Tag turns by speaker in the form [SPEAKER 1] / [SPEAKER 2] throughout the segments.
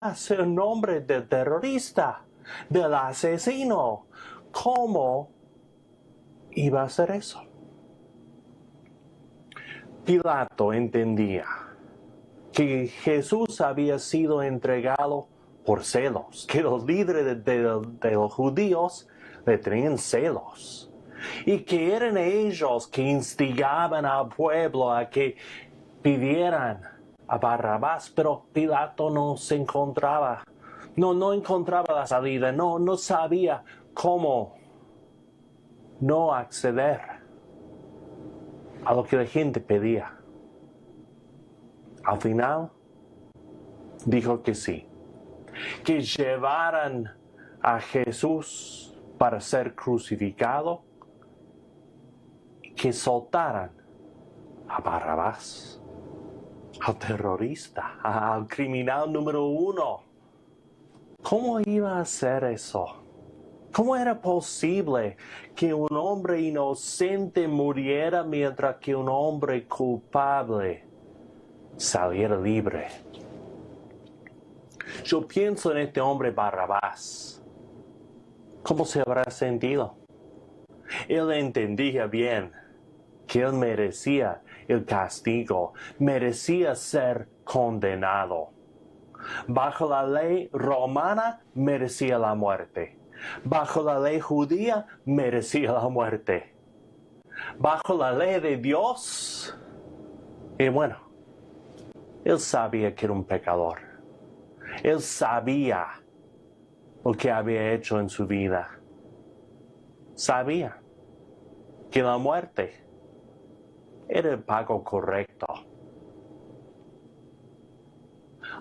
[SPEAKER 1] el nombre del terrorista, del asesino. ¿Cómo iba a hacer eso? Pilato entendía que Jesús había sido entregado por celos, que los líderes de los judíos le tenían celos y que eran ellos que instigaban al pueblo a que pidieran a Barrabás, pero Pilato no se encontraba, no encontraba la salida, no sabía cómo no acceder a lo que la gente pedía. Al final, dijo que sí, que llevaran a Jesús para ser crucificado y que soltaran a Barrabás, al terrorista, al criminal número 1. ¿Cómo iba a hacer eso? ¿Cómo era posible que un hombre inocente muriera mientras que un hombre culpable saliera libre? Yo pienso en este hombre Barrabás. ¿Cómo se habrá sentido? Él entendía bien que él merecía el castigo, merecía ser condenado. Bajo la ley romana merecía la muerte. Bajo la ley judía merecía la muerte. Bajo la ley de Dios, y bueno, él sabía que era un pecador. Él sabía lo que había hecho en su vida. Sabía que la muerte era el pago correcto.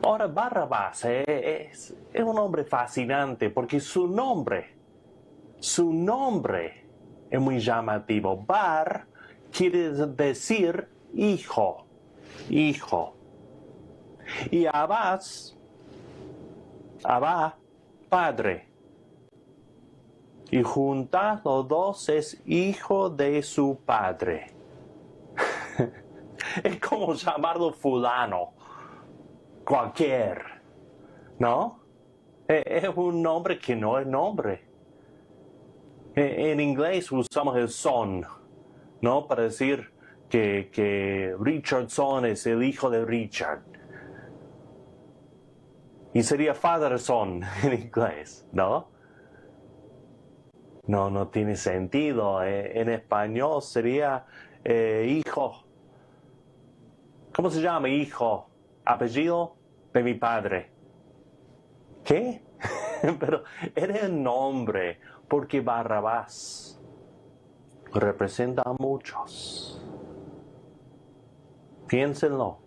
[SPEAKER 1] Ahora Barrabás es un hombre fascinante porque su nombre es muy llamativo. Bar quiere decir hijo. Y Abba, padre. Y juntar los dos es hijo de su padre. Es como llamarlo fulano, cualquier, ¿no? Es un nombre que no es nombre. En inglés usamos el son, ¿no? Para decir que Richardson es el hijo de Richard. Y sería fatherson en inglés, ¿no? No tiene sentido. En español sería hijo. ¿Cómo se llama hijo? Apellido de mi padre. ¿Qué? Pero era el nombre, porque Barrabás representa a muchos. Piénsenlo.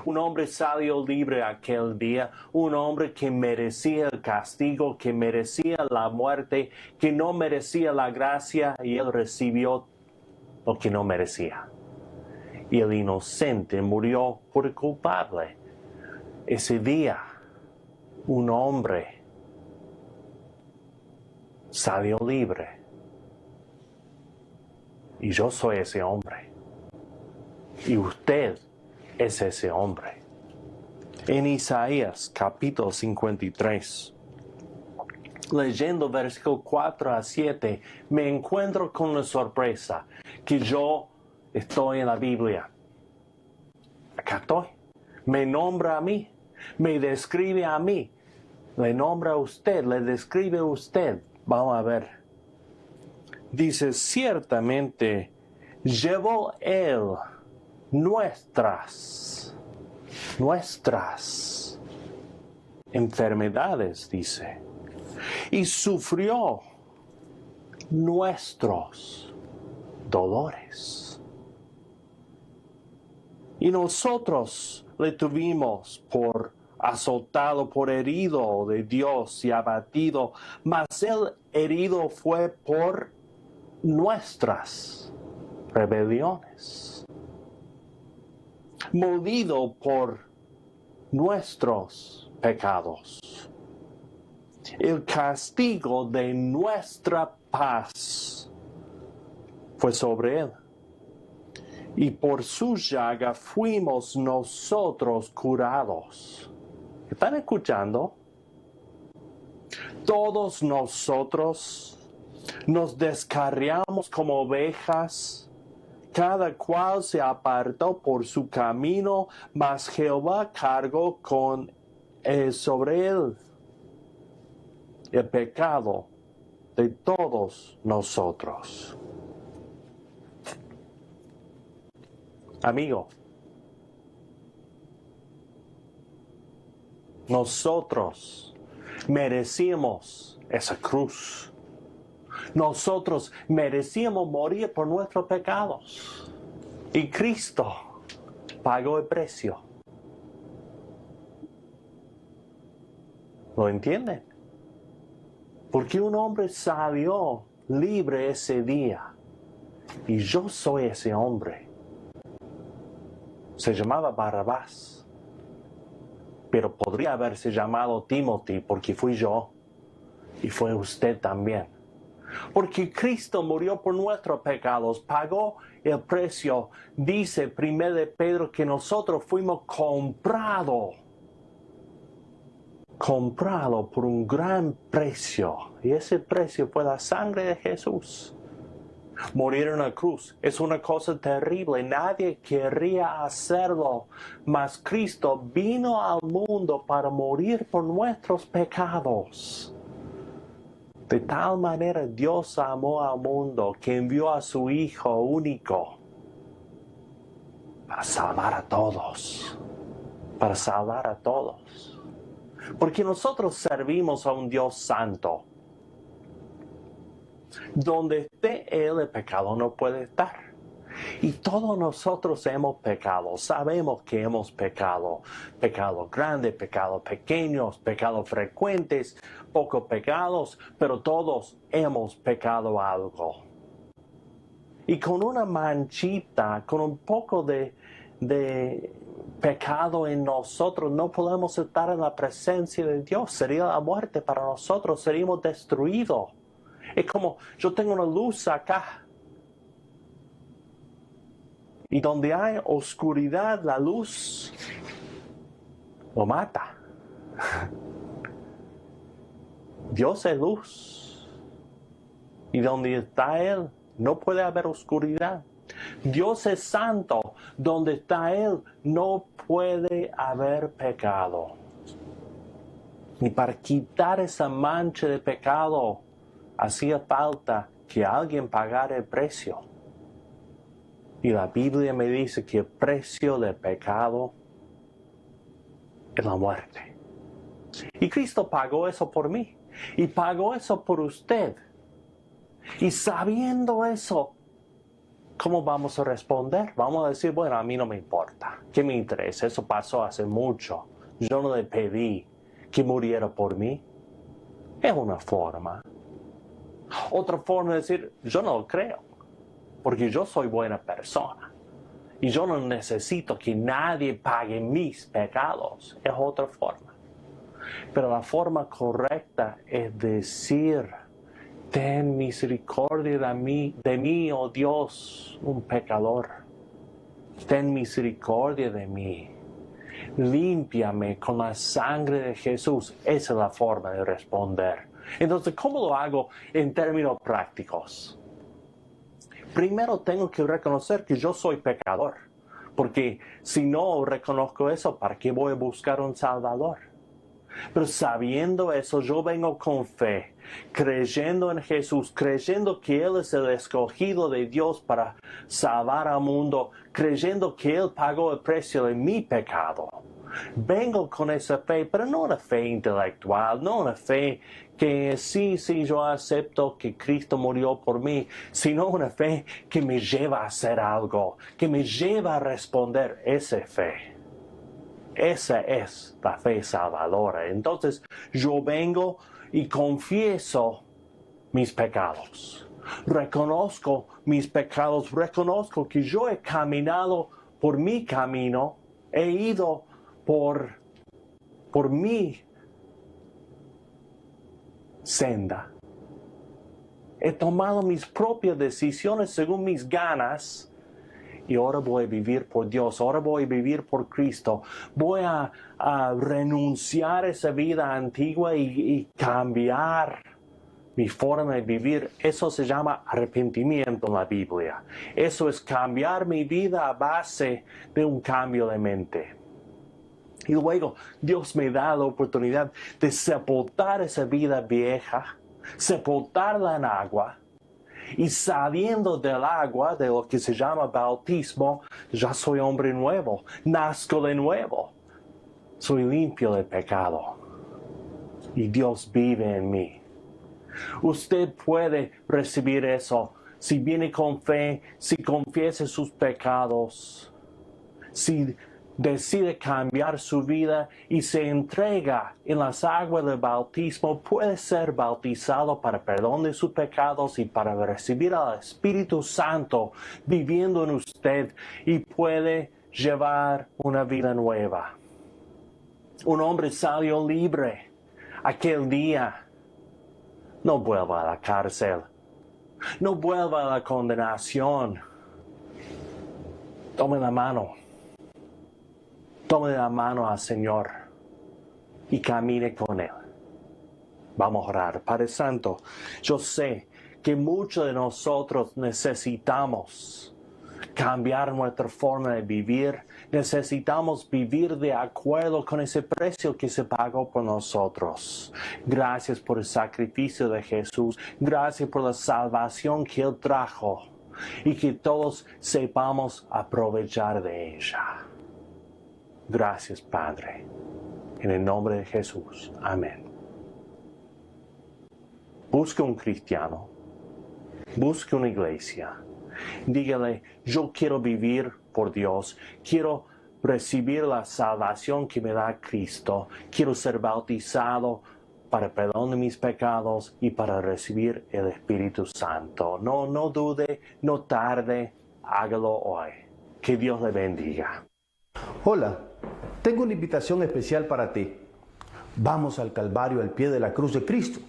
[SPEAKER 1] Un hombre salió libre aquel día, un hombre que merecía el castigo, que merecía la muerte, que no merecía la gracia, y él recibió lo que no merecía. Y el inocente murió por el culpable. Ese día, un hombre salió libre. Y yo soy ese hombre. Y usted es ese hombre. En Isaías capítulo 53, leyendo versículos 4 a 7, me encuentro con la sorpresa que yo estoy en la Biblia. Acá estoy. Me nombra a mí, me describe a mí, le nombra a usted, le describe a usted. Vamos a ver. Dice, ciertamente llevó él nuestras enfermedades, dice, y sufrió nuestros dolores. Y nosotros le tuvimos por azotado, por herido de Dios y abatido, mas el herido fue por nuestras rebeliones, molido por nuestros pecados. El castigo de nuestra paz fue sobre él, y por su llaga fuimos nosotros curados. ¿Están escuchando? Todos nosotros nos descarriamos como ovejas, cada cual se apartó por su camino, mas Jehová cargó sobre él el pecado de todos nosotros. Amigo, nosotros merecíamos esa cruz. Nosotros merecíamos morir por nuestros pecados. Y Cristo pagó el precio. ¿Lo entienden? Porque un hombre salió libre ese día. Y yo soy ese hombre. Se llamaba Barrabás. Pero podría haberse llamado Timothy porque fui yo. Y fue usted también. Porque Cristo murió por nuestros pecados, pagó el precio. Dice 1 de Pedro que nosotros fuimos comprados por un gran precio. Y ese precio fue la sangre de Jesús. Morir en la cruz es una cosa terrible. Nadie querría hacerlo. Mas Cristo vino al mundo para morir por nuestros pecados. De tal manera Dios amó al mundo que envió a su Hijo único para salvar a todos. Para salvar a todos. Porque nosotros servimos a un Dios santo. Donde esté Él, el pecado no puede estar. Y todos nosotros hemos pecado, sabemos que hemos pecado. Pecados grandes, pecados pequeños, pecados frecuentes, pocos pecados, pero todos hemos pecado algo. Y con una manchita, con un poco de pecado en nosotros, no podemos estar en la presencia de Dios. Sería la muerte para nosotros, seríamos destruidos. Es como, yo tengo una luz acá. Y donde hay oscuridad, la luz lo mata. Dios es luz. Y donde está Él, no puede haber oscuridad. Dios es santo. Donde está Él, no puede haber pecado. Y para quitar esa mancha de pecado, hacía falta que alguien pagara el precio. Y la Biblia me dice que el precio del pecado es la muerte. Y Cristo pagó eso por mí. Y pagó eso por usted. Y sabiendo eso, ¿cómo vamos a responder? Vamos a decir, bueno, a mí no me importa. ¿Qué me interesa? Eso pasó hace mucho. Yo no le pedí que muriera por mí. Es una forma. Otra forma de decir, yo no lo creo. Porque yo soy buena persona. Y yo no necesito que nadie pague mis pecados. Es otra forma. Pero la forma correcta es decir, ten misericordia de mí, oh Dios, un pecador. Ten misericordia de mí. Límpiame con la sangre de Jesús. Esa es la forma de responder. Entonces, ¿cómo lo hago en términos prácticos? Primero tengo que reconocer que yo soy pecador, porque si no reconozco eso, ¿para qué voy a buscar un Salvador? Pero sabiendo eso, yo vengo con fe, creyendo en Jesús, creyendo que Él es el escogido de Dios para salvar al mundo, creyendo que Él pagó el precio de mi pecado. Vengo con esa fe, pero no una fe intelectual, no una fe que sí, yo acepto que Cristo murió por mí, sino una fe que me lleva a hacer algo, que me lleva a responder esa fe. Esa es la fe salvadora. Entonces yo vengo y confieso mis pecados. Reconozco mis pecados, reconozco que yo he caminado por mi camino, he ido por mi senda. He tomado mis propias decisiones según mis ganas y ahora voy a vivir por Dios, ahora voy a vivir por Cristo. Voy a renunciar a esa vida antigua y cambiar mi forma de vivir. Eso se llama arrepentimiento en la Biblia. Eso es cambiar mi vida a base de un cambio de mente. Y luego Dios me da la oportunidad de sepultar esa vida vieja, sepultarla en agua, y saliendo del agua, de lo que se llama bautismo, ya soy hombre nuevo, nazco de nuevo, soy limpio de pecado y Dios vive en mí. Usted puede recibir eso si viene con fe, si confiesa sus pecados, si decide cambiar su vida y se entrega en las aguas del bautismo. Puede ser bautizado para perdón de sus pecados y para recibir al Espíritu Santo viviendo en usted, y puede llevar una vida nueva. Un hombre salió libre aquel día. No vuelva a la cárcel. No vuelva a la condenación. Tome la mano. Tome la mano al Señor y camine con Él. Vamos a orar. Padre Santo, yo sé que muchos de nosotros necesitamos cambiar nuestra forma de vivir. Necesitamos vivir de acuerdo con ese precio que se pagó por nosotros. Gracias por el sacrificio de Jesús. Gracias por la salvación que Él trajo, y que todos sepamos aprovechar de ella. Gracias, Padre. En el nombre de Jesús. Amén. Busque un cristiano. Busque una iglesia. Dígale: yo quiero vivir por Dios. Quiero recibir la salvación que me da Cristo. Quiero ser bautizado para perdón de mis pecados y para recibir el Espíritu Santo. No dude, no tarde. Hágalo hoy. Que Dios le bendiga.
[SPEAKER 2] Hola, tengo una invitación especial para ti. Vamos al Calvario, al pie de la cruz de Cristo.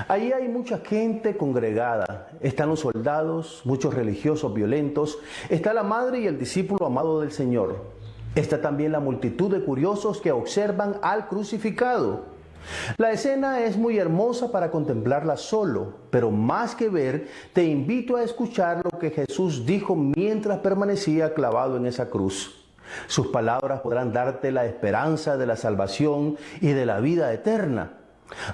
[SPEAKER 2] Allí hay mucha gente congregada. Están los soldados, muchos religiosos violentos. Está la madre y el discípulo amado del Señor. Está también la multitud de curiosos que observan al crucificado. La escena es muy hermosa para contemplarla solo, pero más que ver, te invito a escuchar lo que Jesús dijo mientras permanecía clavado en esa cruz. Sus palabras podrán darte la esperanza de la salvación y de la vida eterna.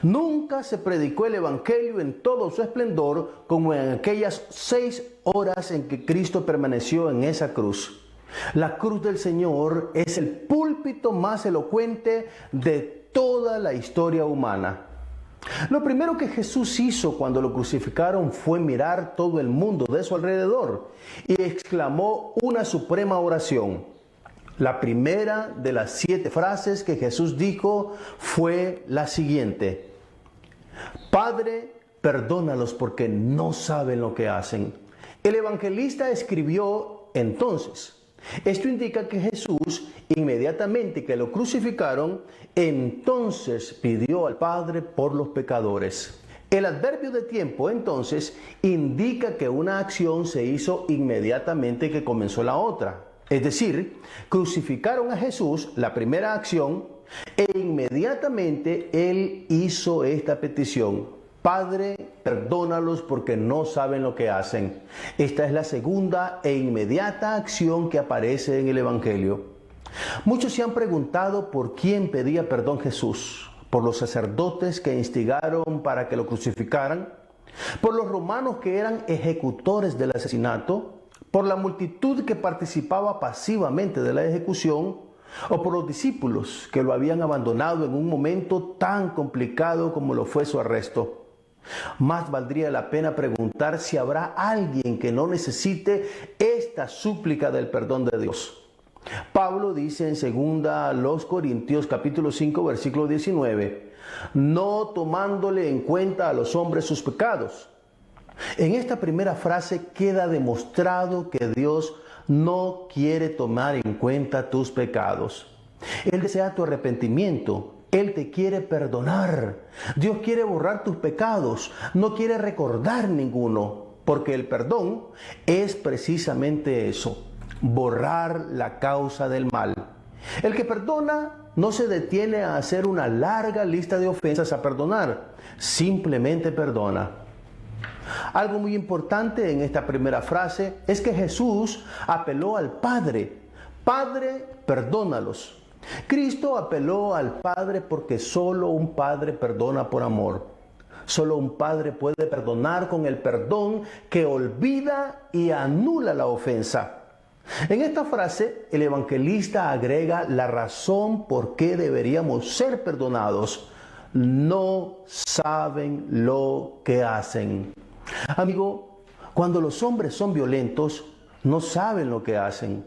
[SPEAKER 2] Nunca se predicó el Evangelio en todo su esplendor como en aquellas 6 horas en que Cristo permaneció en esa cruz. La cruz del Señor es el púlpito más elocuente de toda la historia humana. Lo primero que Jesús hizo cuando lo crucificaron fue mirar todo el mundo de su alrededor y exclamó una suprema oración. La primera de las 7 frases que Jesús dijo fue la siguiente: Padre, perdónalos porque no saben lo que hacen. El evangelista escribió entonces. Esto indica que Jesús, inmediatamente que lo crucificaron, entonces pidió al Padre por los pecadores. El adverbio de tiempo, entonces, indica que una acción se hizo inmediatamente que comenzó la otra. Es decir, crucificaron a Jesús, la primera acción, e inmediatamente Él hizo esta petición: Padre, perdónalos porque no saben lo que hacen. Esta es la segunda e inmediata acción que aparece en el Evangelio. Muchos se han preguntado por quién pedía perdón Jesús: por los sacerdotes que instigaron para que lo crucificaran, por los romanos que eran ejecutores del asesinato, por la multitud que participaba pasivamente de la ejecución, o por los discípulos que lo habían abandonado en un momento tan complicado como lo fue su arresto. Más valdría la pena preguntar si habrá alguien que no necesite esta súplica del perdón de Dios. Pablo dice en 2 Corintios capítulo 5 versículo 19: no tomándole en cuenta a los hombres sus pecados. En esta primera frase queda demostrado que Dios no quiere tomar en cuenta tus pecados. Él desea tu arrepentimiento. Él te quiere perdonar. Dios quiere borrar tus pecados. No quiere recordar ninguno, porque el perdón es precisamente eso: borrar la causa del mal. El que perdona no se detiene a hacer una larga lista de ofensas a perdonar, simplemente perdona. Algo muy importante en esta primera frase es que Jesús apeló al Padre. Padre, perdónalos. Cristo apeló al Padre porque solo un Padre perdona por amor. Solo un Padre puede perdonar con el perdón que olvida y anula la ofensa. En esta frase, el evangelista agrega la razón por qué deberíamos ser perdonados. No saben lo que hacen. Amigo, cuando los hombres son violentos, no saben lo que hacen.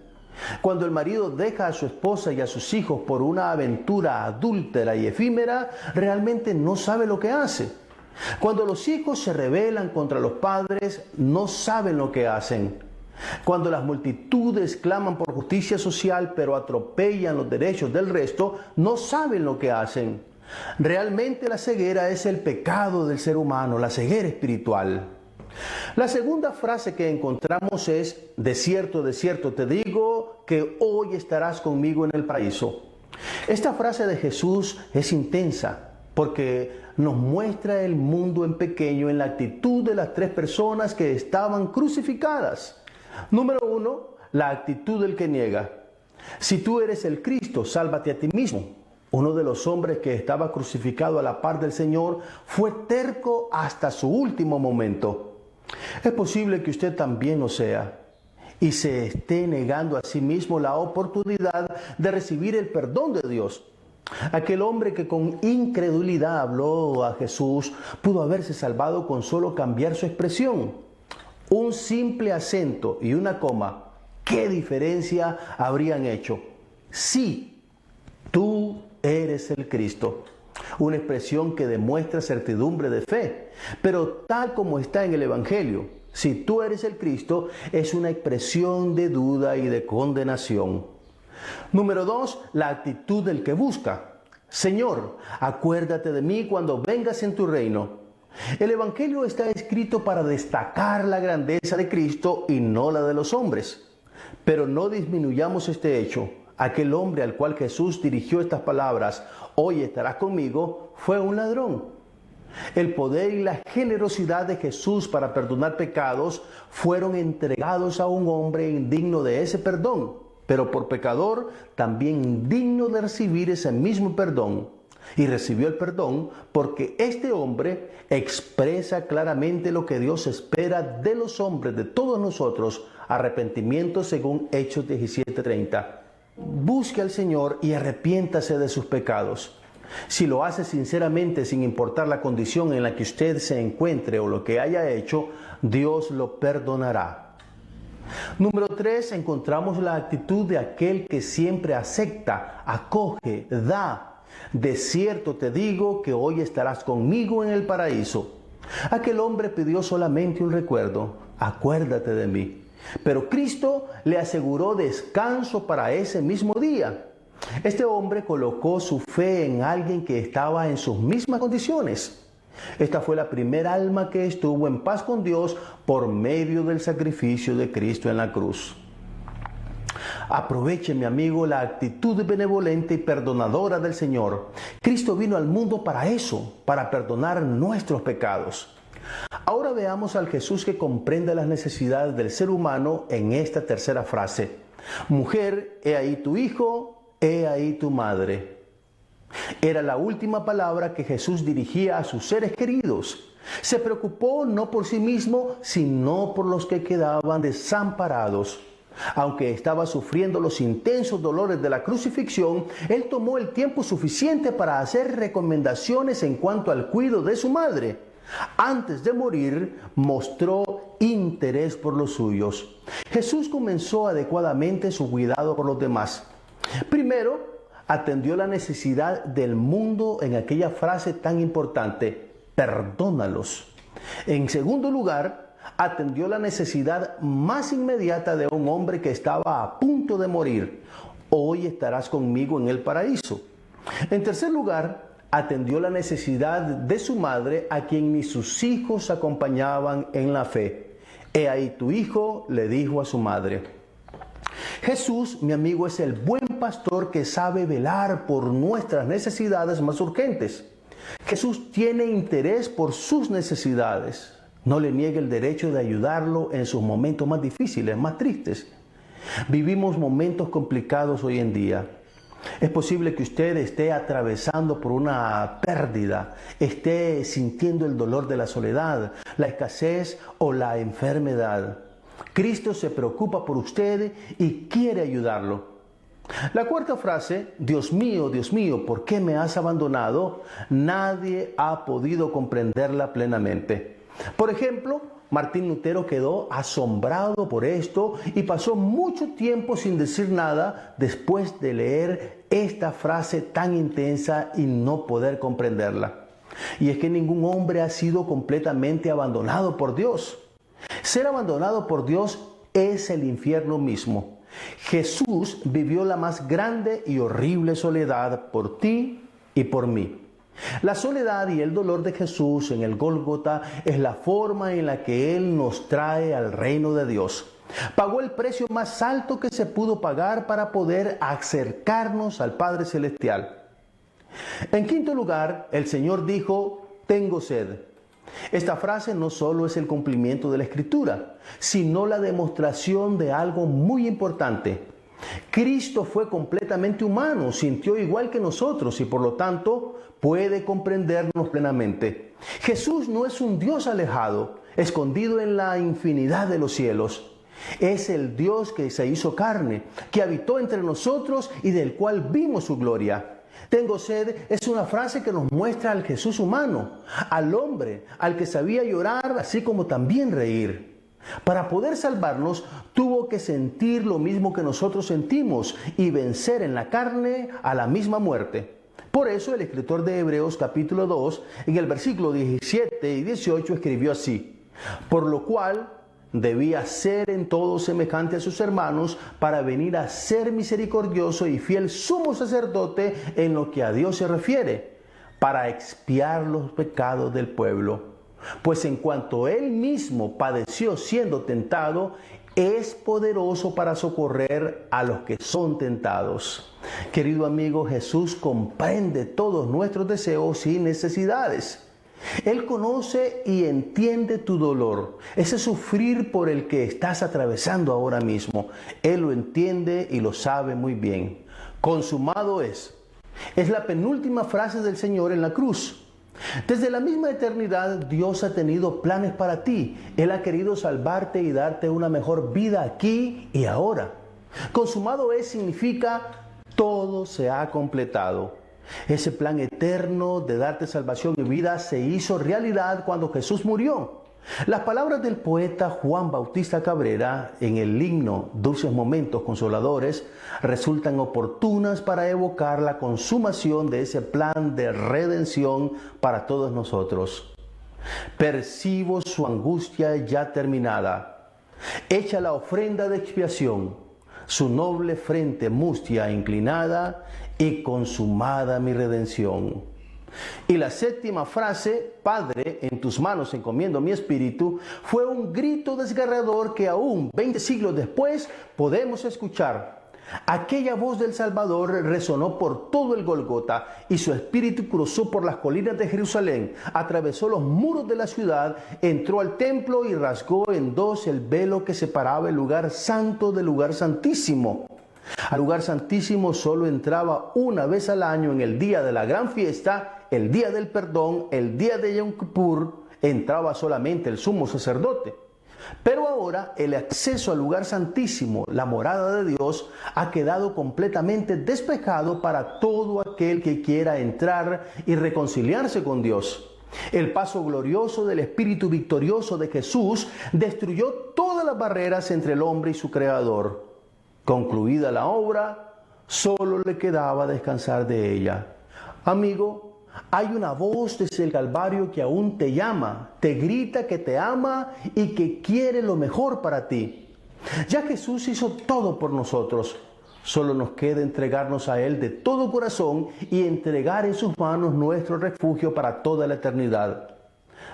[SPEAKER 2] Cuando el marido deja a su esposa y a sus hijos por una aventura adúltera y efímera, realmente no sabe lo que hace. Cuando los hijos se rebelan contra los padres, no saben lo que hacen. Cuando las multitudes claman por justicia social pero atropellan los derechos del resto, no saben lo que hacen. Realmente la ceguera es el pecado del ser humano, la ceguera espiritual. La segunda frase que encontramos es: de cierto te digo que hoy estarás conmigo en el paraíso. Esta frase de Jesús es intensa porque nos muestra el mundo en pequeño en la actitud de las tres personas que estaban crucificadas. Número 1, la actitud del que niega. Si tú eres el Cristo, sálvate a ti mismo. Uno de los hombres que estaba crucificado a la par del Señor fue terco hasta su último momento. Es posible que usted también lo sea y se esté negando a sí mismo la oportunidad de recibir el perdón de Dios. Aquel hombre que con incredulidad habló a Jesús pudo haberse salvado con solo cambiar su expresión. Un simple acento y una coma, ¿qué diferencia habrían hecho? Sí, tú eres el Cristo. Una expresión que demuestra certidumbre de fe, pero tal como está en el Evangelio, si tú eres el Cristo, es una expresión de duda y de condenación. Número 2, la actitud del que busca. Señor, acuérdate de mí cuando vengas en tu reino. El Evangelio está escrito para destacar la grandeza de Cristo y no la de los hombres. Pero no disminuyamos este hecho. Aquel hombre al cual Jesús dirigió estas palabras, hoy estarás conmigo, fue un ladrón. El poder y la generosidad de Jesús para perdonar pecados fueron entregados a un hombre indigno de ese perdón, pero por pecador también indigno de recibir ese mismo perdón. Y recibió el perdón porque este hombre expresa claramente lo que Dios espera de los hombres, de todos nosotros: arrepentimiento según Hechos 17:30. Busque al Señor y arrepiéntase de sus pecados. Si lo hace sinceramente, sin importar la condición en la que usted se encuentre o lo que haya hecho, Dios lo perdonará. Número 3, encontramos la actitud de aquel que siempre acepta, acoge, da. De cierto te digo que hoy estarás conmigo en el paraíso. Aquel hombre pidió solamente un recuerdo: acuérdate de mí. Pero Cristo le aseguró descanso para ese mismo día. Este hombre colocó su fe en alguien que estaba en sus mismas condiciones. Esta fue la primera alma que estuvo en paz con Dios por medio del sacrificio de Cristo en la cruz. Aproveche, mi amigo, la actitud benevolente y perdonadora del Señor. Cristo vino al mundo para eso, para perdonar nuestros pecados. Ahora veamos al Jesús que comprende las necesidades del ser humano en esta tercera frase: mujer, he ahí tu hijo, he ahí tu madre. Era la última palabra que Jesús dirigía a sus seres queridos. Se preocupó no por sí mismo, sino por los que quedaban desamparados. Aunque estaba sufriendo los intensos dolores de la crucifixión, Él tomó el tiempo suficiente para hacer recomendaciones en cuanto al cuidado de su madre. Antes de morir, mostró interés por los suyos. Jesús comenzó adecuadamente su cuidado por los demás. Primero, atendió la necesidad del mundo en aquella frase tan importante: perdónalos. En segundo lugar, atendió la necesidad más inmediata de un hombre que estaba a punto de morir: hoy estarás conmigo en el paraíso. En tercer lugar, atendió la necesidad de su madre, a quien ni sus hijos acompañaban en la fe. He ahí tu hijo, le dijo a su madre. Jesús, mi amigo, es el buen pastor que sabe velar por nuestras necesidades más urgentes. Jesús tiene interés por sus necesidades. No le niegue el derecho de ayudarlo en sus momentos más difíciles, más tristes. Vivimos momentos complicados hoy en día. Es posible que usted esté atravesando por una pérdida, esté sintiendo el dolor de la soledad, la escasez o la enfermedad. Cristo se preocupa por usted y quiere ayudarlo. La cuarta frase, Dios mío, ¿por qué me has abandonado?, nadie ha podido comprenderla plenamente. Por ejemplo, Martín Lutero quedó asombrado por esto y pasó mucho tiempo sin decir nada después de leer esta frase tan intensa y no poder comprenderla. Y es que ningún hombre ha sido completamente abandonado por Dios. Ser abandonado por Dios es el infierno mismo. Jesús vivió la más grande y horrible soledad por ti y por mí. La soledad y el dolor de Jesús en el Gólgota es la forma en la que Él nos trae al reino de Dios. Pagó el precio más alto que se pudo pagar para poder acercarnos al Padre Celestial. En quinto lugar, el Señor dijo, tengo sed. Esta frase no solo es el cumplimiento de la Escritura, sino la demostración de algo muy importante. Cristo fue completamente humano, sintió igual que nosotros y por lo tanto puede comprendernos plenamente. Jesús no es un Dios alejado, escondido en la infinidad de los cielos. Es el Dios que se hizo carne, que habitó entre nosotros y del cual vimos su gloria. Tengo sed es una frase que nos muestra al Jesús humano, al hombre, al que sabía llorar así como también reír. Para poder salvarnos, tuvo que sentir lo mismo que nosotros sentimos y vencer en la carne a la misma muerte. Por eso el escritor de Hebreos capítulo 2, en el versículo 17 y 18 escribió así: por lo cual debía ser en todo semejante a sus hermanos para venir a ser misericordioso y fiel sumo sacerdote en lo que a Dios se refiere, para expiar los pecados del pueblo. Pues en cuanto Él mismo padeció siendo tentado, es poderoso para socorrer a los que son tentados. Querido amigo, Jesús comprende todos nuestros deseos y necesidades. Él conoce y entiende tu dolor, ese sufrir por el que estás atravesando ahora mismo. Él lo entiende y lo sabe muy bien. Consumado es. Es la penúltima frase del Señor en la cruz. Desde la misma eternidad, Dios ha tenido planes para ti. Él ha querido salvarte y darte una mejor vida aquí y ahora. Consumado es significa todo se ha completado. Ese plan eterno de darte salvación y vida se hizo realidad cuando Jesús murió. Las palabras del poeta Juan Bautista Cabrera en el himno Dulces Momentos Consoladores resultan oportunas para evocar la consumación de ese plan de redención para todos nosotros. Percibo su angustia ya terminada. Hecha la ofrenda de expiación, su noble frente mustia inclinada y consumada mi redención. Y la séptima frase, Padre, en tus manos encomiendo mi espíritu, fue un grito desgarrador que aún 20 siglos después podemos escuchar. Aquella voz del Salvador resonó por todo el Gólgota y su espíritu cruzó por las colinas de Jerusalén, atravesó los muros de la ciudad, entró al templo y rasgó en dos el velo que separaba el lugar santo del lugar santísimo. Al lugar santísimo solo entraba una vez al año en el día de la gran fiesta, el día del perdón, el día de Yom Kippur, entraba solamente el sumo sacerdote. Pero ahora el acceso al lugar santísimo, la morada de Dios, ha quedado completamente despejado para todo aquel que quiera entrar y reconciliarse con Dios. El paso glorioso del Espíritu victorioso de Jesús destruyó todas las barreras entre el hombre y su Creador. Concluida la obra, solo le quedaba descansar de ella. Amigo, hay una voz desde el Calvario que aún te llama, te grita que te ama y que quiere lo mejor para ti. Ya Jesús hizo todo por nosotros. Solo nos queda entregarnos a Él de todo corazón y entregar en sus manos nuestro refugio para toda la eternidad.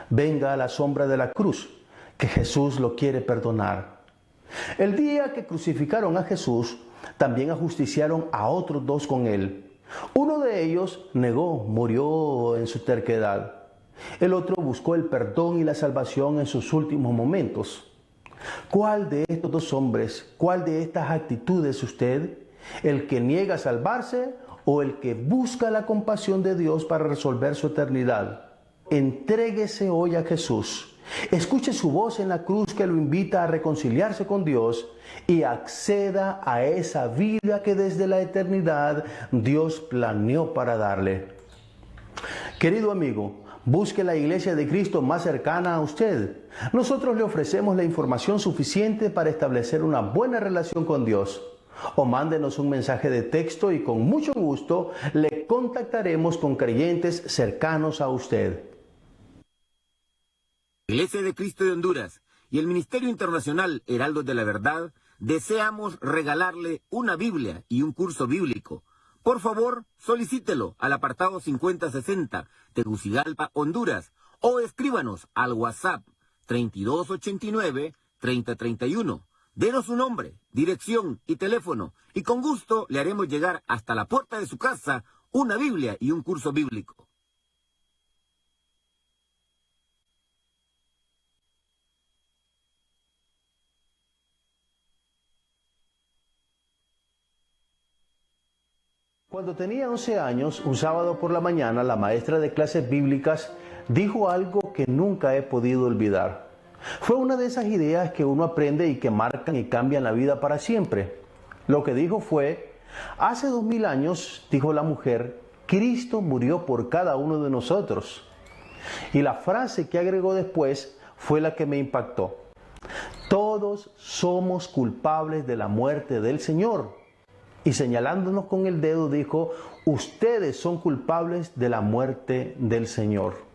[SPEAKER 2] Venga a la sombra de la cruz, que Jesús lo quiere perdonar. El día que crucificaron a Jesús, también ajusticiaron a otros dos con él. Uno de ellos negó, murió en su terquedad. El otro buscó el perdón y la salvación en sus últimos momentos. ¿Cuál de estos dos hombres, cuál de estas actitudes usted? ¿El que niega salvarse o el que busca la compasión de Dios para resolver su eternidad? Entréguese hoy a Jesús. Escuche su voz en la cruz que lo invita a reconciliarse con Dios y acceda a esa vida que desde la eternidad Dios planeó para darle. Querido amigo, busque la iglesia de Cristo más cercana a usted. Nosotros le ofrecemos la información suficiente para establecer una buena relación con Dios. O mándenos un mensaje de texto y con mucho gusto le contactaremos con creyentes cercanos a usted.
[SPEAKER 3] Iglesia de Cristo de Honduras y el Ministerio Internacional Heraldos de la Verdad deseamos regalarle una Biblia y un curso bíblico. Por favor, solicítelo al apartado 5060, Tegucigalpa, Honduras, o escríbanos al WhatsApp 3289-3031. Denos su nombre, dirección y teléfono, y con gusto le haremos llegar hasta la puerta de su casa una Biblia y un curso bíblico.
[SPEAKER 2] Cuando tenía 11 años, un sábado por la mañana, la maestra de clases bíblicas dijo algo que nunca he podido olvidar. Fue una de esas ideas que uno aprende y que marcan y cambian la vida para siempre. Lo que dijo fue: hace 2000 años, dijo la mujer, Cristo murió por cada uno de nosotros. Y la frase que agregó después fue la que me impactó. Todos somos culpables de la muerte del Señor. Y señalándonos con el dedo dijo: ustedes son culpables de la muerte del Señor.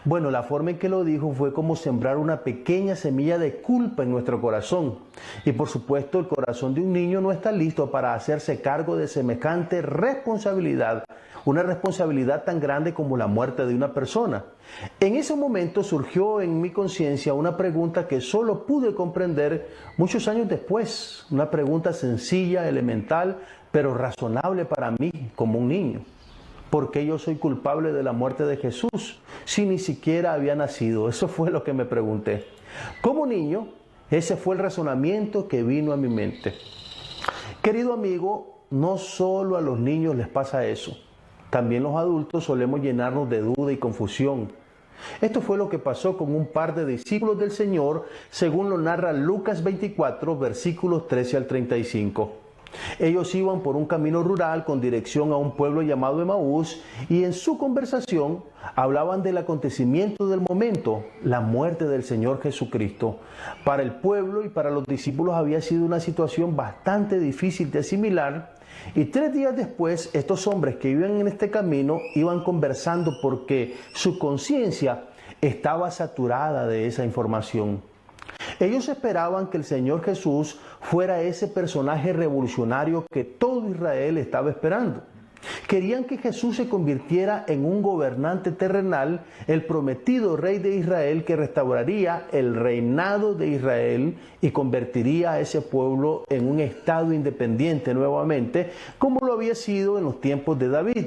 [SPEAKER 2] Bueno, la forma en que lo dijo fue como sembrar una pequeña semilla de culpa en nuestro corazón. Y por supuesto, el corazón de un niño no está listo para hacerse cargo de semejante responsabilidad, una responsabilidad tan grande como la muerte de una persona. En ese momento surgió en mi conciencia una pregunta que solo pude comprender muchos años después, una pregunta sencilla, elemental, pero razonable para mí como un niño. ¿Por qué yo soy culpable de la muerte de Jesús si ni siquiera había nacido? Eso fue lo que me pregunté. Como niño, ese fue el razonamiento que vino a mi mente. Querido amigo, no solo a los niños les pasa eso. También los adultos solemos llenarnos de duda y confusión. Esto fue lo que pasó con un par de discípulos del Señor, según lo narra Lucas 24, versículos 13 al 35. Ellos iban por un camino rural con dirección a un pueblo llamado Emaús y en su conversación hablaban del acontecimiento del momento, la muerte del Señor Jesucristo. Para el pueblo y para los discípulos había sido una situación bastante difícil de asimilar y 3 días después estos hombres que iban en este camino iban conversando porque su conciencia estaba saturada de esa información. Ellos esperaban que el Señor Jesús fuera ese personaje revolucionario que todo Israel estaba esperando. Querían que Jesús se convirtiera en un gobernante terrenal, el prometido rey de Israel que restauraría el reinado de Israel y convertiría a ese pueblo en un estado independiente nuevamente, como lo había sido en los tiempos de David.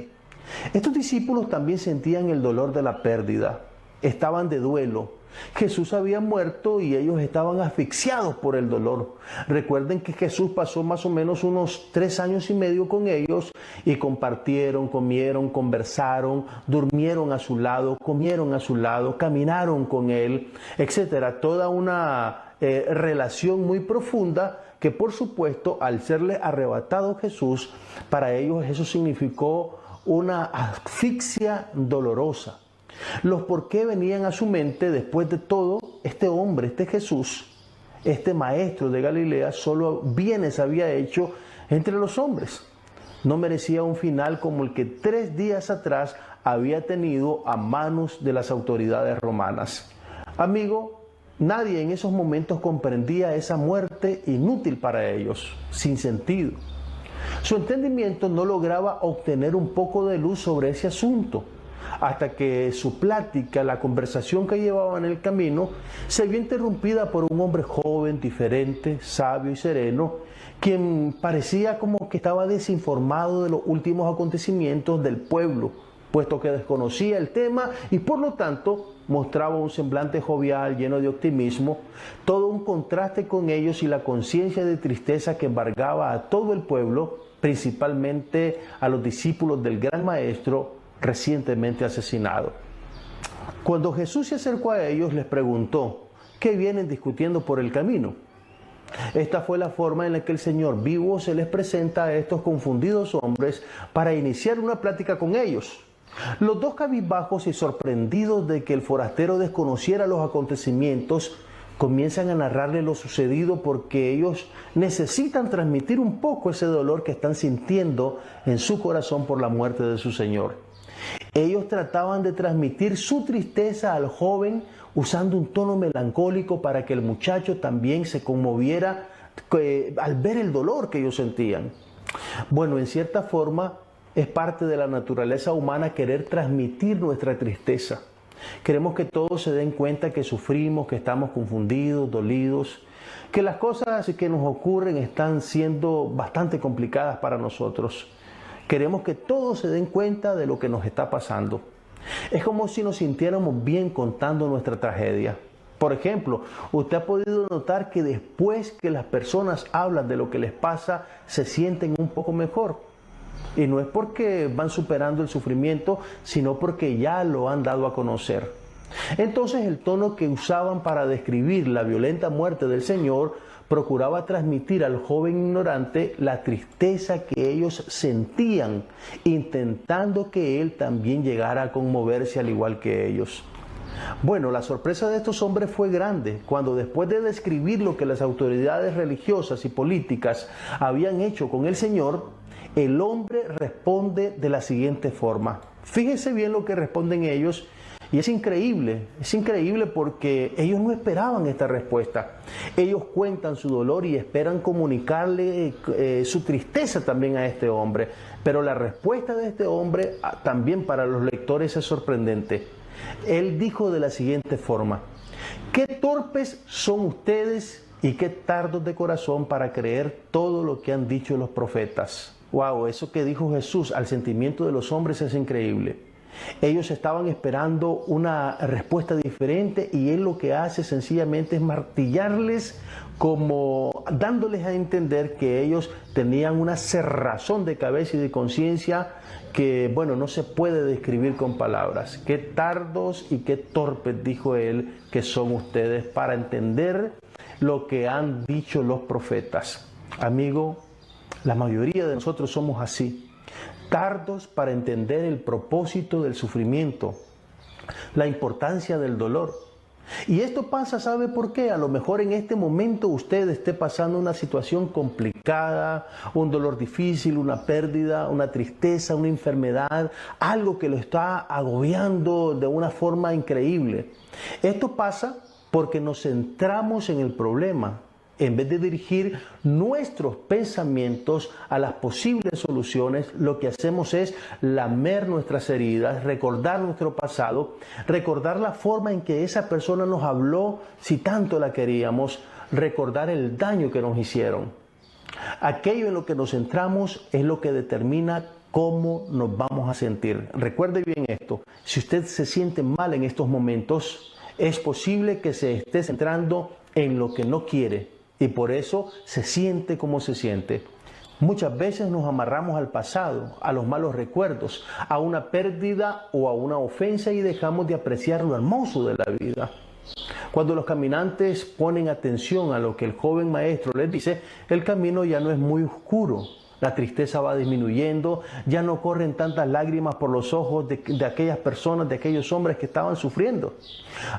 [SPEAKER 2] Estos discípulos también sentían el dolor de la pérdida, estaban de duelo. Jesús había muerto y ellos estaban asfixiados por el dolor. Recuerden que Jesús pasó más o menos unos 3 años y medio con ellos y compartieron, comieron, conversaron, durmieron a su lado, comieron a su lado, caminaron con él, etcétera. Toda una relación muy profunda que, por supuesto, al serle arrebatado Jesús, para ellos eso significó una asfixia dolorosa. Los por qué venían a su mente después de todo: este hombre, este Jesús, este maestro de Galilea, solo bienes había hecho entre los hombres. No merecía un final como el que 3 días atrás había tenido a manos de las autoridades romanas. Amigo, nadie en esos momentos comprendía esa muerte inútil para ellos, sin sentido. Su entendimiento no lograba obtener un poco de luz sobre ese asunto. hasta que su plática, la conversación que llevaba en el camino, se vio interrumpida por un hombre joven, diferente, sabio y sereno, quien parecía como que estaba desinformado de los últimos acontecimientos del pueblo, puesto que desconocía el tema y por lo tanto mostraba un semblante jovial, lleno de optimismo, todo un contraste con ellos y la conciencia de tristeza que embargaba a todo el pueblo, principalmente a los discípulos del gran maestro recientemente asesinado. Cuando Jesús se acercó a ellos, les preguntó: ¿qué vienen discutiendo por el camino? Esta fue la forma en la que el Señor vivo se les presenta a estos confundidos hombres para iniciar una plática con ellos. Los dos cabizbajos y sorprendidos de que el forastero desconociera los acontecimientos, comienzan a narrarle lo sucedido porque ellos necesitan transmitir un poco ese dolor que están sintiendo en su corazón por la muerte de su Señor. Ellos trataban de transmitir su tristeza al joven usando un tono melancólico para que el muchacho también se conmoviera al ver el dolor que ellos sentían. Bueno, en cierta forma es parte de la naturaleza humana querer transmitir nuestra tristeza. Queremos que todos se den cuenta que sufrimos, que estamos confundidos, dolidos, que las cosas que nos ocurren están siendo bastante complicadas para nosotros. Queremos que todos se den cuenta de lo que nos está pasando. Es como si nos sintiéramos bien contando nuestra tragedia. Por ejemplo, usted ha podido notar que después que las personas hablan de lo que les pasa, se sienten un poco mejor. Y no es porque van superando el sufrimiento, sino porque ya lo han dado a conocer. Entonces el tono que usaban para describir la violenta muerte del Señor procuraba transmitir al joven ignorante la tristeza que ellos sentían, intentando que él también llegara a conmoverse al igual que ellos. Bueno, la sorpresa de estos hombres fue grande cuando, después de describir lo que las autoridades religiosas y políticas habían hecho con el Señor, el hombre responde de la siguiente forma. Fíjese bien lo que responden ellos. Y es increíble porque ellos no esperaban esta respuesta. Ellos cuentan su dolor y esperan comunicarle su tristeza también a este hombre. Pero la respuesta de este hombre también para los lectores es sorprendente. Él dijo de la siguiente forma: «Qué torpes son ustedes y qué tardos de corazón para creer todo lo que han dicho los profetas». Wow, eso que dijo Jesús al sentimiento de los hombres es increíble. Ellos estaban esperando una respuesta diferente y Él lo que hace sencillamente es martillarles, como dándoles a entender que ellos tenían una cerrazón de cabeza y de conciencia que, bueno, no se puede describir con palabras. Qué tardos y qué torpes, dijo Él, que son ustedes para entender lo que han dicho los profetas. Amigo, la mayoría de nosotros somos así. Tardos para entender el propósito del sufrimiento, la importancia del dolor. Y esto pasa, ¿sabe por qué? A lo mejor en este momento usted esté pasando una situación complicada, un dolor difícil, una pérdida, una tristeza, una enfermedad, algo que lo está agobiando de una forma increíble. Esto pasa porque nos centramos en el problema, en vez de dirigir nuestros pensamientos a las posibles soluciones. Lo que hacemos es lamer nuestras heridas, recordar nuestro pasado, recordar la forma en que esa persona nos habló si tanto la queríamos, recordar el daño que nos hicieron. Aquello en lo que nos centramos es lo que determina cómo nos vamos a sentir. Recuerde bien esto: si usted se siente mal en estos momentos, es posible que se esté centrando en lo que no quiere, y por eso se siente como se siente. Muchas veces nos amarramos al pasado, a los malos recuerdos, a una pérdida o a una ofensa y dejamos de apreciar lo hermoso de la vida. Cuando los caminantes ponen atención a lo que el joven maestro les dice, el camino ya no es muy oscuro. La tristeza va disminuyendo, ya no corren tantas lágrimas por los ojos de aquellas personas, de aquellos hombres que estaban sufriendo.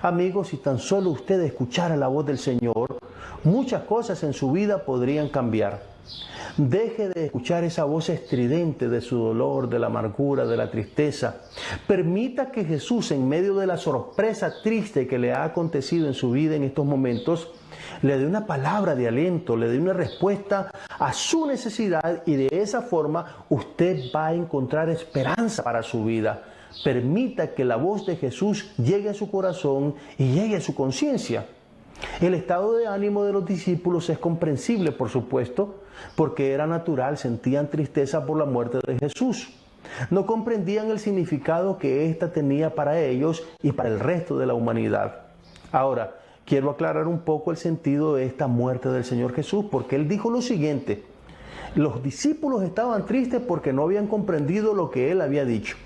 [SPEAKER 2] Amigos, si tan solo usted escuchara la voz del Señor, muchas cosas en su vida podrían cambiar. Deje de escuchar esa voz estridente de su dolor, de la amargura, de la tristeza. Permita que Jesús, en medio de la sorpresa triste que le ha acontecido en su vida en estos momentos, le dé una palabra de aliento, le dé una respuesta a su necesidad, y de esa forma usted va a encontrar esperanza para su vida. permita que la voz de Jesús llegue a su corazón y llegue a su conciencia. El estado de ánimo de los discípulos es comprensible, por supuesto, porque era natural, sentían tristeza por la muerte de Jesús. No comprendían el significado que ésta tenía para ellos y para el resto de la humanidad. Ahora, quiero aclarar un poco el sentido de esta muerte del Señor Jesús, porque Él dijo lo siguiente: los discípulos estaban tristes porque no habían comprendido lo que Él había dicho.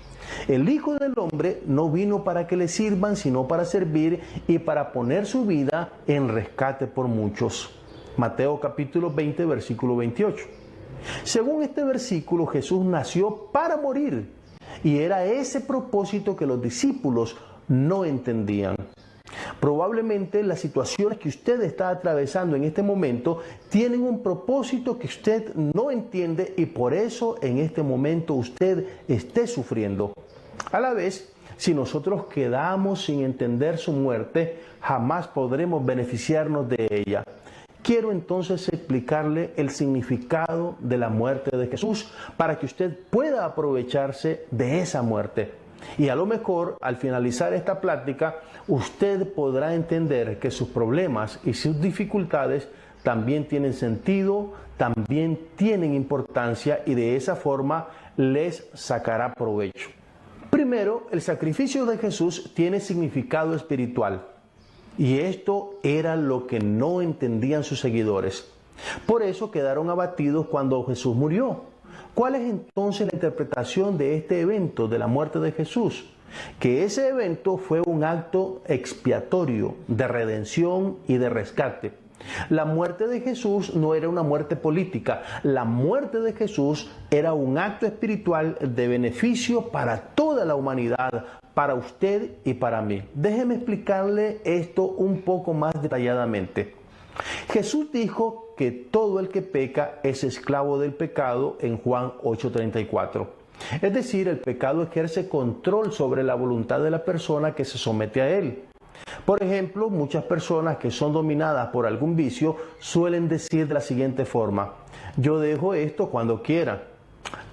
[SPEAKER 2] El Hijo del Hombre no vino para que le sirvan, sino para servir y para poner su vida en rescate por muchos. Mateo capítulo 20, versículo 28. Según este versículo, Jesús nació para morir, y era ese propósito que los discípulos no entendían. Probablemente las situaciones que usted está atravesando en este momento tienen un propósito que usted no entiende y por eso en este momento usted esté sufriendo. A la vez, si nosotros quedamos sin entender su muerte, jamás podremos beneficiarnos de ella. Quiero entonces explicarle el significado de la muerte de Jesús para que usted pueda aprovecharse de esa muerte. Y a lo mejor, al finalizar esta plática, usted podrá entender que sus problemas y sus dificultades también tienen sentido, también tienen importancia y de esa forma les sacará provecho. Primero, el sacrificio de Jesús tiene significado espiritual. Y esto era lo que no entendían sus seguidores. Por eso quedaron abatidos cuando Jesús murió. ¿Cuál es entonces la interpretación de este evento, de la muerte de Jesús? Que ese evento fue un acto expiatorio, de redención y de rescate. La muerte de Jesús no era una muerte política. La muerte de Jesús era un acto espiritual de beneficio para toda la humanidad, para usted y para mí. Déjeme explicarle esto un poco más detalladamente. Jesús dijo que todo el que peca es esclavo del pecado en Juan 8:34. Es decir, el pecado ejerce control sobre la voluntad de la persona que se somete a él. Por ejemplo, muchas personas que son dominadas por algún vicio suelen decir de la siguiente forma: yo dejo esto cuando quiera.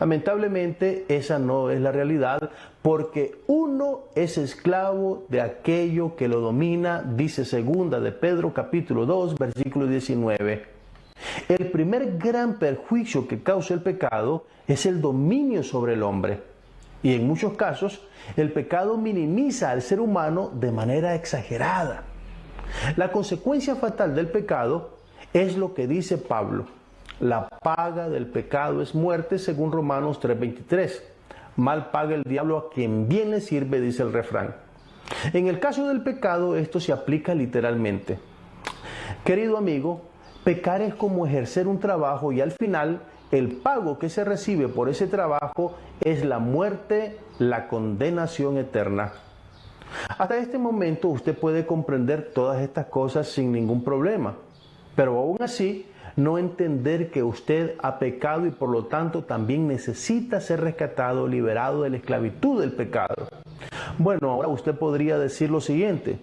[SPEAKER 2] Lamentablemente, esa no es la realidad, porque uno es esclavo de aquello que lo domina, dice segunda de Pedro capítulo 2, versículo 19. El primer gran perjuicio que causa el pecado es el dominio sobre el hombre. Y en muchos casos, el pecado minimiza al ser humano de manera exagerada. La consecuencia fatal del pecado es lo que dice Pablo: la paga del pecado es muerte, según Romanos 3:23. Mal paga el diablo a quien bien le sirve, dice el refrán. En el caso del pecado, esto se aplica literalmente. Querido amigo, pecar es como ejercer un trabajo y al final el pago que se recibe por ese trabajo es la muerte, la condenación eterna. Hasta este momento usted puede comprender todas estas cosas sin ningún problema, pero aún así no entender que usted ha pecado y por lo tanto también necesita ser rescatado, liberado de la esclavitud del pecado. Bueno, ahora usted podría decir lo siguiente: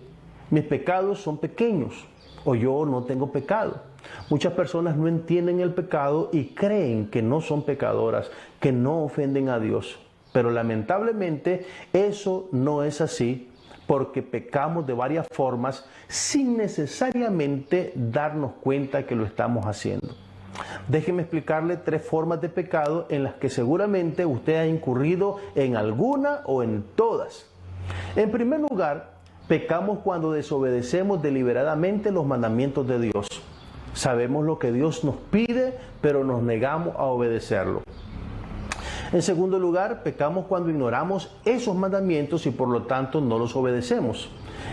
[SPEAKER 2] mis pecados son pequeños, o yo no tengo pecado. Muchas personas no entienden el pecado y creen que no son pecadoras, que no ofenden a Dios. Pero lamentablemente eso no es así, porque pecamos de varias formas sin necesariamente darnos cuenta que lo estamos haciendo. Déjeme explicarle 3 formas de pecado en las que seguramente usted ha incurrido en alguna o en todas. En primer lugar, pecamos cuando desobedecemos deliberadamente los mandamientos de Dios. Sabemos lo que Dios nos pide, pero nos negamos a obedecerlo. En segundo lugar, pecamos cuando ignoramos esos mandamientos y por lo tanto no los obedecemos.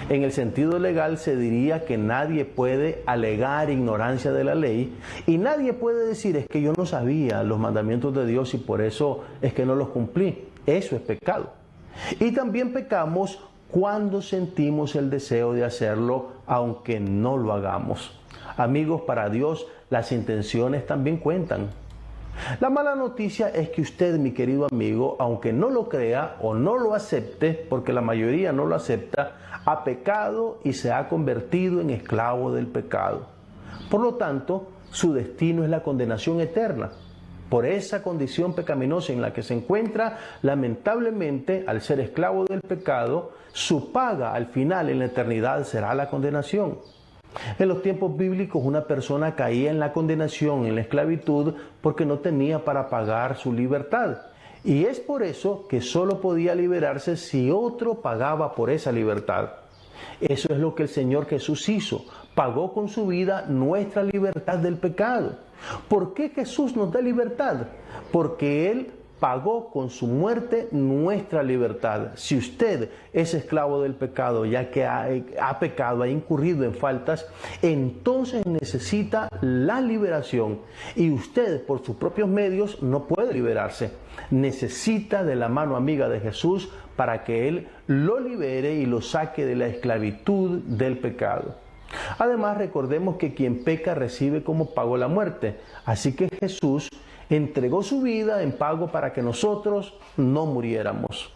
[SPEAKER 2] En el sentido legal se diría que nadie puede alegar ignorancia de la ley y nadie puede decir: es que yo no sabía los mandamientos de Dios y por eso es que no los cumplí. Eso es pecado. Y también pecamos cuando sentimos el deseo de hacerlo aunque no lo hagamos. Amigos, para Dios las intenciones también cuentan. La mala noticia es que usted, mi querido amigo, aunque no lo crea o no lo acepte, porque la mayoría no lo acepta, ha pecado y se ha convertido en esclavo del pecado. Por lo tanto, su destino es la condenación eterna. por esa condición pecaminosa en la que se encuentra, lamentablemente, al ser esclavo del pecado, su paga al final en la eternidad será la condenación. En los tiempos bíblicos una persona caía en la condenación, en la esclavitud, porque no tenía para pagar su libertad. Y es por eso que solo podía liberarse si otro pagaba por esa libertad. Eso es lo que el Señor Jesús hizo. Pagó con su vida nuestra libertad del pecado. ¿Por qué Jesús nos da libertad? Porque Él pagó con su muerte nuestra libertad. Si usted es esclavo del pecado, ya que ha pecado, ha incurrido en faltas, entonces necesita la liberación. Y usted, por sus propios medios, no puede liberarse. Necesita de la mano amiga de Jesús para que Él lo libere y lo saque de la esclavitud del pecado. Además, recordemos que quien peca recibe como pago la muerte. Así que Jesús entregó su vida en pago para que nosotros no muriéramos.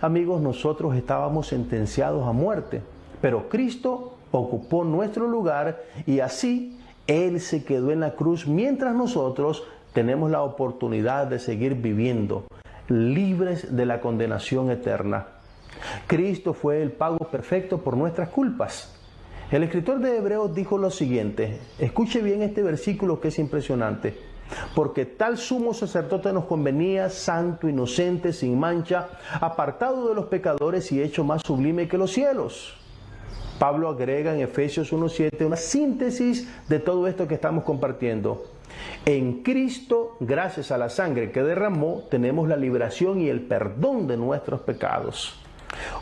[SPEAKER 2] Amigos, nosotros estábamos sentenciados a muerte, pero Cristo ocupó nuestro lugar y así Él se quedó en la cruz mientras nosotros tenemos la oportunidad de seguir viviendo, libres de la condenación eterna. Cristo fue el pago perfecto por nuestras culpas. El escritor de Hebreos dijo lo siguiente, escuche bien este versículo que es impresionante. Porque tal sumo sacerdote nos convenía, santo, inocente, sin mancha, apartado de los pecadores y hecho más sublime que los cielos. Pablo agrega en Efesios 1:7 una síntesis de todo esto que estamos compartiendo. En Cristo, gracias a la sangre que derramó, tenemos la liberación y el perdón de nuestros pecados.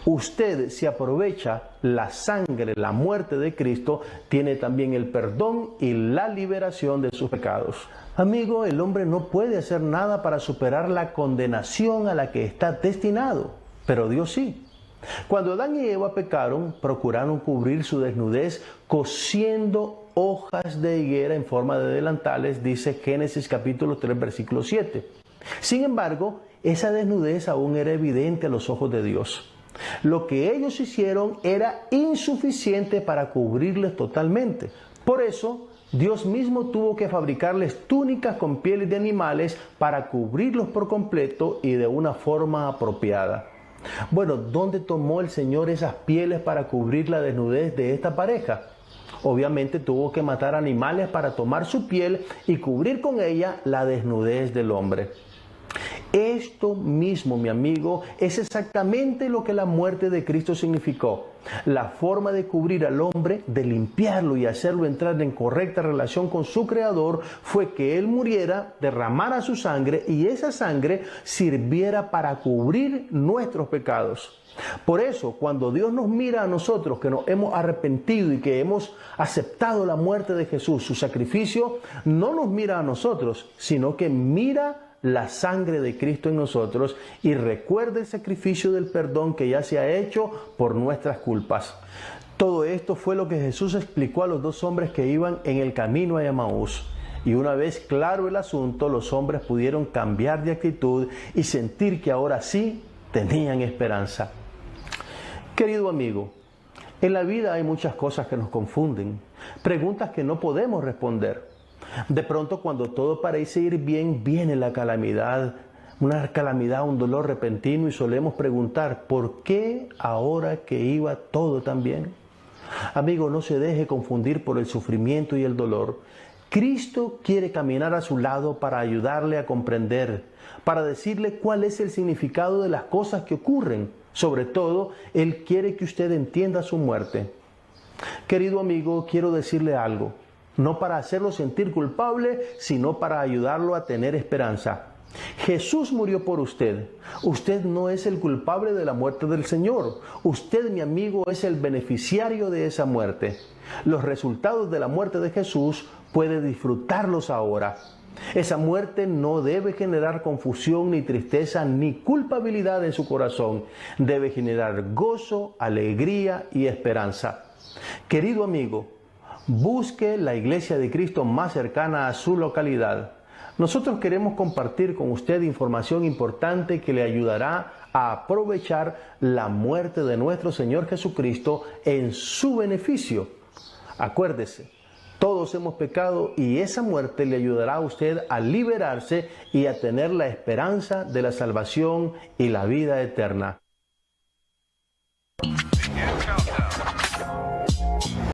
[SPEAKER 2] Usted, si aprovecha la sangre, la muerte de Cristo, tiene también el perdón y la liberación de sus pecados. Amigo, el hombre no puede hacer nada para superar la condenación a la que está destinado, pero Dios sí. Cuando Adán y Eva pecaron, procuraron cubrir su desnudez cosiendo hojas de higuera en forma de delantales, dice Génesis capítulo 3, versículo 7. Sin embargo, esa desnudez aún era evidente a los ojos de Dios. Lo que ellos hicieron era insuficiente para cubrirles totalmente. Por eso, Dios mismo tuvo que fabricarles túnicas con pieles de animales para cubrirlos por completo y de una forma apropiada. Bueno, ¿dónde tomó el Señor esas pieles para cubrir la desnudez de esta pareja? Obviamente tuvo que matar animales para tomar su piel y cubrir con ella la desnudez del hombre. Esto mismo, mi amigo, es exactamente lo que la muerte de Cristo significó. La forma de cubrir al hombre, de limpiarlo y hacerlo entrar en correcta relación con su Creador, fue que Él muriera, derramara su sangre y esa sangre sirviera para cubrir nuestros pecados. Por eso, cuando Dios nos mira a nosotros que nos hemos arrepentido y que hemos aceptado la muerte de Jesús, su sacrificio, no nos mira a nosotros, sino que mira la sangre de Cristo en nosotros y recuerda el sacrificio del perdón que ya se ha hecho por nuestras culpas. Todo esto fue lo que Jesús explicó a los dos hombres que iban en el camino a Emaús. Y una vez claro el asunto, los hombres pudieron cambiar de actitud y sentir que ahora sí tenían esperanza. Querido amigo, en la vida hay muchas cosas que nos confunden, preguntas que no podemos responder. De pronto, cuando todo parece ir bien, viene la calamidad, un dolor repentino y solemos preguntar, ¿por qué ahora que iba todo tan bien? Amigo, no se deje confundir por el sufrimiento y el dolor. Cristo quiere caminar a su lado para ayudarle a comprender, para decirle cuál es el significado de las cosas que ocurren. Sobre todo, Él quiere que usted entienda su muerte. Querido amigo, quiero decirle algo. No para hacerlo sentir culpable, sino para ayudarlo a tener esperanza. Jesús murió por usted. Usted no es el culpable de la muerte del Señor. Usted, mi amigo, es el beneficiario de esa muerte. Los resultados de la muerte de Jesús puede disfrutarlos ahora. Esa muerte no debe generar confusión, ni tristeza, ni culpabilidad en su corazón. Debe generar gozo, alegría y esperanza. Querido amigo, busque la iglesia de Cristo más cercana a su localidad. Nosotros queremos compartir con usted información importante que le ayudará a aprovechar la muerte de nuestro Señor Jesucristo en su beneficio. Acuérdese, Todos hemos pecado y esa muerte le ayudará a usted a liberarse y a tener la esperanza de la salvación y la vida eterna.